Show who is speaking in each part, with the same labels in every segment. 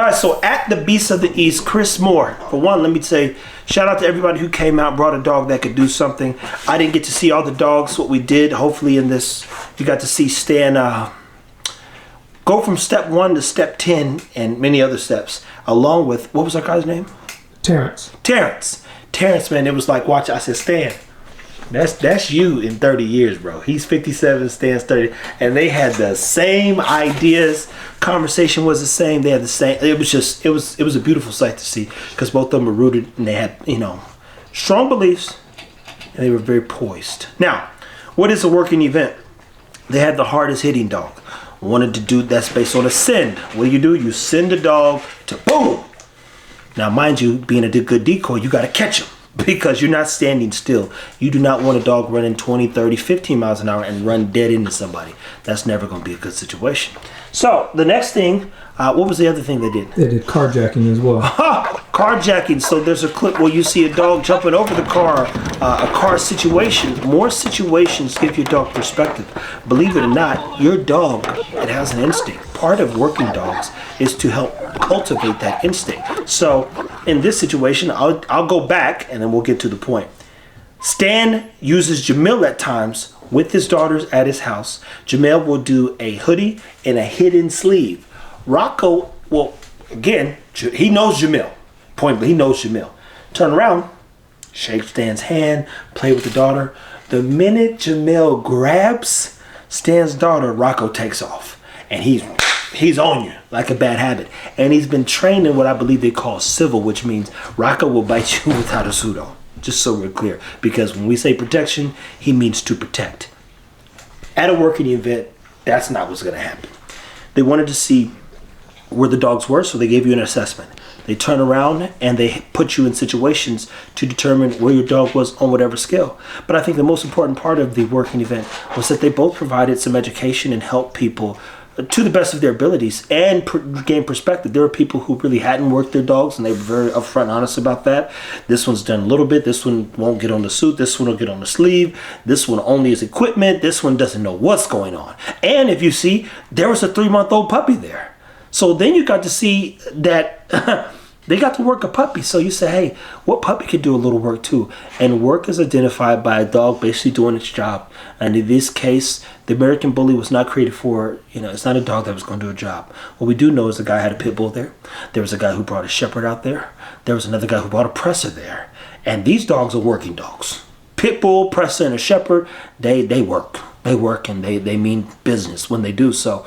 Speaker 1: Guys, so at the Beast of the East, Chris Moore. For one, let me say, shout out to everybody who came out, brought a dog that could do something. I didn't get to see all the dogs, what we did. Hopefully in this, you got to see Stan go from step 1 to step 10 and many other steps, along with, what was our guy's name?
Speaker 2: Terrence,
Speaker 1: man, it was like, watch, I said, Stan, that's you in 30 years, bro. He's 57, Stan's 30. And they had the same ideas. Conversation was the same. They had the same. It was a beautiful sight to see because both of them were rooted and they had, strong beliefs and they were very poised. Now, what is a working event? They had the hardest hitting dog. Wanted to do that's based on a send. What do? You send a dog to boom. Now, mind you, being a good decoy, you got to catch him. Because you're not standing still. You do not want a dog running 20, 30, 15 miles an hour and run dead into somebody. That's never going to be a good situation. So the next thing, what was the other thing they did?
Speaker 2: They did carjacking as well.
Speaker 1: Carjacking. So there's a clip where you see a dog jumping over the car, a car situation. More situations give your dog perspective. Believe it or not, your dog, it has an instinct. Part of working dogs is to help cultivate that instinct. So in this situation, I'll go back and then we'll get to the point. Stan uses Jamil at times with his daughters at his house. Jamil will do a hoodie and a hidden sleeve. Rocco, well, again, he knows Jamil. Point blank, he knows Jamil. Turn around, shake Stan's hand, play with the daughter. The minute Jamil grabs Stan's daughter, Rocco takes off. And he's on you like a bad habit. And he's been trained in what I believe they call civil, which means Rocco will bite you without a suit on. Just so we're clear. Because when we say protection, he means to protect. At a working event, that's not what's going to happen. They wanted to see where the dogs were, so they gave you an assessment. They turn around and they put you in situations to determine where your dog was on whatever scale. But I think the most important part of the working event was that they both provided some education and helped people to the best of their abilities and gain perspective. There were people who really hadn't worked their dogs and they were very upfront and honest about that. This one's done a little bit. This one won't get on the suit. This one will get on the sleeve. This one only is equipment. This one doesn't know what's going on. And if you see, there was a 3-month-old puppy there. So then you got to see that they got to work a puppy. So you say, hey, what puppy could do a little work too? And work is identified by a dog basically doing its job. And in this case, the American Bully was not created for, it's not a dog that was going to do a job. What we do know is the guy had a pit bull there. There was a guy who brought a shepherd out there. There was another guy who brought a presser there. And these dogs are working dogs. Pit bull, presser, and a shepherd, they work. They work and they mean business when they do so.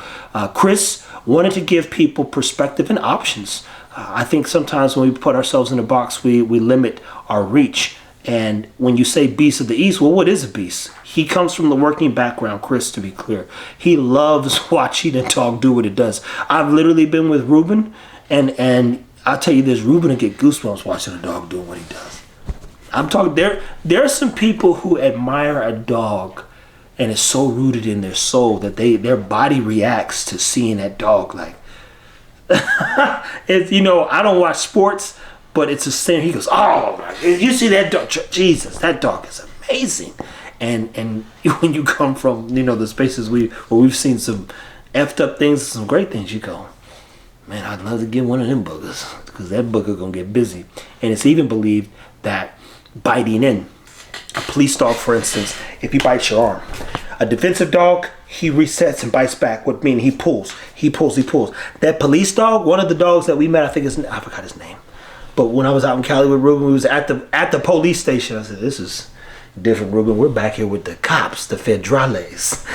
Speaker 1: Chris wanted to give people perspective and options. I think sometimes when we put ourselves in a box, we limit our reach. And when you say Beast of the East, well, what is a beast? He comes from the working background, Chris, to be clear. He loves watching a dog do what it does. I've literally been with Ruben, and I'll tell you this, Ruben will get goosebumps watching a dog doing what he does. I'm talking, there are some people who admire a dog and it's so rooted in their soul that their body reacts to seeing that dog. Like, it's, I don't watch sports, but it's the same. He goes, oh, my, you see that dog? Jesus, that dog is amazing. And when you come from, the spaces where we've seen some effed up things and some great things, you go, man, I'd love to get one of them boogers because that booger gonna get busy. And it's even believed that biting in, a police dog, for instance, if he bites your arm, a defensive dog, he resets and bites back. What mean he pulls. That police dog, one of the dogs that we met, I forgot his name. But when I was out in Cali with Ruben, we was at the police station. I said, this is different, Ruben. We're back here with the cops, the federales.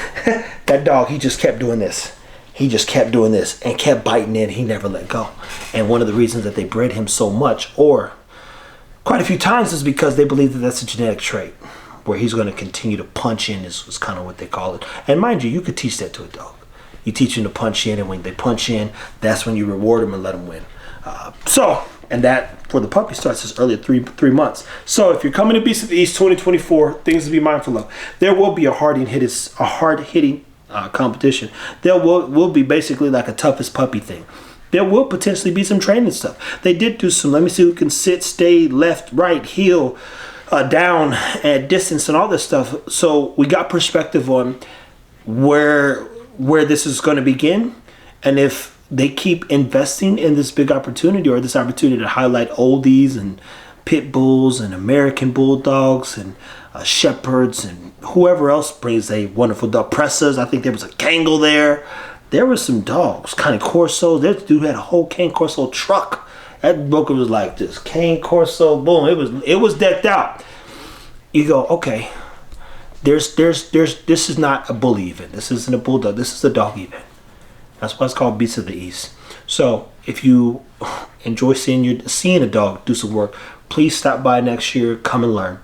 Speaker 1: That dog, he just kept doing this. And kept biting in. He never let go. And one of the reasons that they bred him so much, or quite a few times, is because they believe that that's a genetic trait where he's going to continue to punch in is kind of what they call it. And mind you could teach that to a dog. You teach him to punch in, and when they punch in, that's when you reward them and let them win. And that for the puppy starts as early as three months. So if you're coming to Beast of the East 2024, things to be mindful of. There will be a hard-hitting competition. There will be basically like a toughest puppy thing. There will potentially be some training stuff. They did do some, let me see who can sit, stay, left, right, heel, down, at distance, and all this stuff. So we got perspective on where this is going to begin. And if they keep investing in this big opportunity, or this opportunity to highlight oldies and pit bulls and American bulldogs and shepherds and whoever else brings a wonderful dog. Pressas, I think there was a Kangal there. There were some dogs, Cane Corso. This dude had a whole Cane Corso truck. That broker was like this, Cane Corso, boom. It was decked out. You go, okay. This is not a bully event. This isn't a bulldog. This is a dog event. That's why it's called Beasts of the East. So if you enjoy seeing a dog do some work, please stop by next year. Come and learn.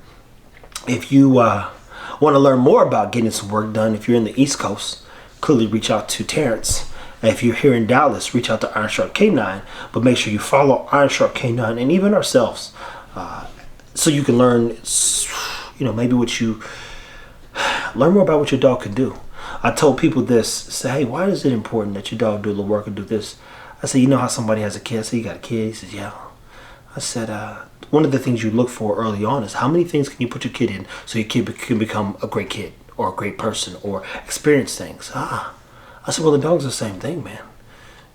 Speaker 1: If you want to learn more about getting some work done, if you're in the East Coast, clearly reach out to Terrence. And if you're here in Dallas, reach out to Iron Shark K9. But make sure you follow Iron Shark K9 and even ourselves, so you can learn, maybe learn more about what your dog can do. I told people this, say, hey, why is it important that your dog do a little work and do this? I said, you know how somebody has a kid? I said, you got a kid? He says, yeah. I said, one of the things you look for early on is how many things can you put your kid in so your kid can become a great kid or a great person or experience things. I said, well, the dog's the same thing, man.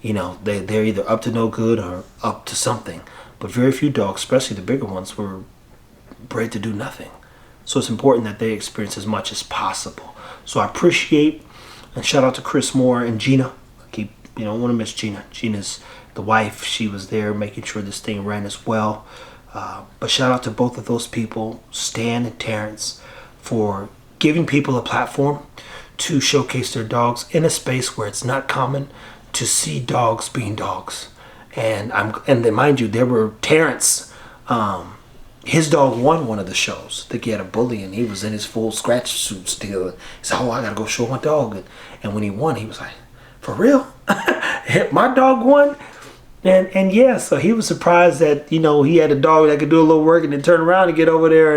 Speaker 1: They're either up to no good or up to something. But very few dogs, especially the bigger ones, were bred to do nothing. So it's important that they experience as much as possible. So I appreciate and shout out to Chris Moore and Gina. I want to miss Gina. Gina's the wife. She was there making sure this thing ran as well. But shout out to both of those people, Stan and Terrence, for giving people a platform to showcase their dogs in a space where it's not common to see dogs being dogs. And then mind you, there were Terrence. His dog won one of the shows. I think he had a bully and he was in his full scratch suit still. He said, oh, I gotta go show my dog. And when he won, he was like, for real? My dog won? And yeah, so he was surprised that, he had a dog that could do a little work and then turn around and get over there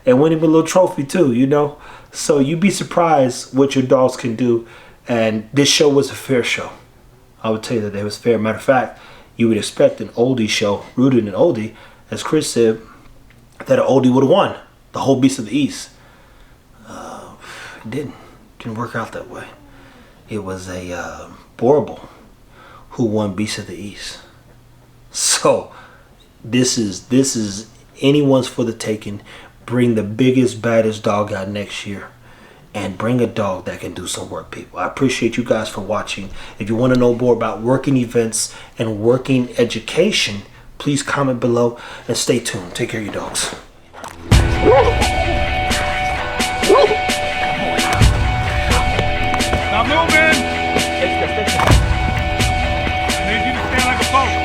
Speaker 1: and win him a little trophy too, So you'd be surprised what your dogs can do. And this show was a fair show. I would tell you that it was fair. Matter of fact, you would expect an oldie show rooted in oldie, as Chris said, that an oldie would have won the whole Beast of the East. It didn't work out that way. It was a Borable who won Beast of the East. So this is anyone's for the taking. Bring the biggest, baddest dog out next year. And bring a dog that can do some work, people. I appreciate you guys for watching. If you want to know more about working events and working education, please comment below and stay tuned. Take care of your dogs.
Speaker 3: Now moving. I need you to stand like a post.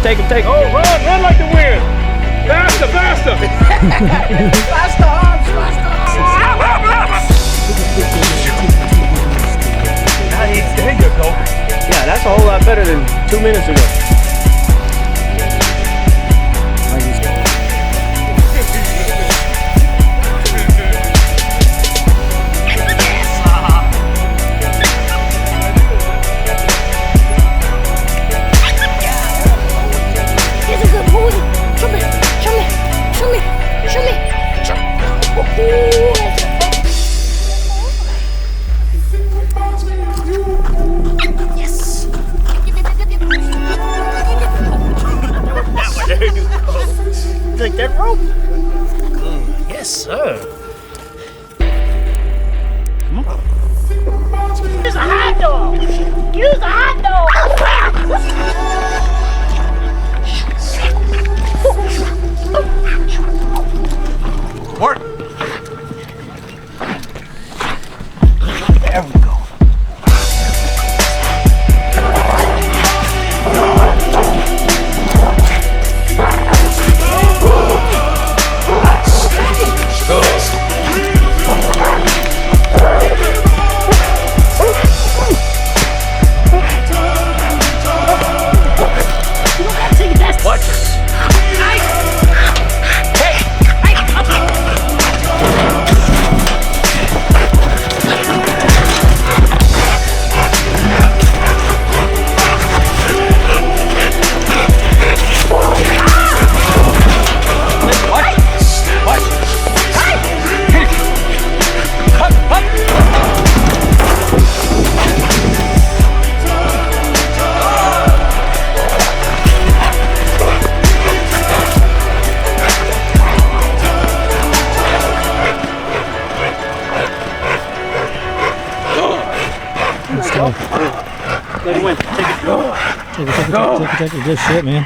Speaker 4: Take him.
Speaker 3: Oh, run like the wind. Faster, faster! There you go.
Speaker 4: Yeah, that's a whole lot better than 2 minutes ago.
Speaker 5: Here's a good boy. Show me. Ooh, yes.
Speaker 4: There you go. You like that rope?
Speaker 1: Yes, sir.
Speaker 5: Use a hot dog. Use a hot dog.
Speaker 1: Work. There we go.
Speaker 4: Let it win. Take it.
Speaker 2: Take it. Good shit, man.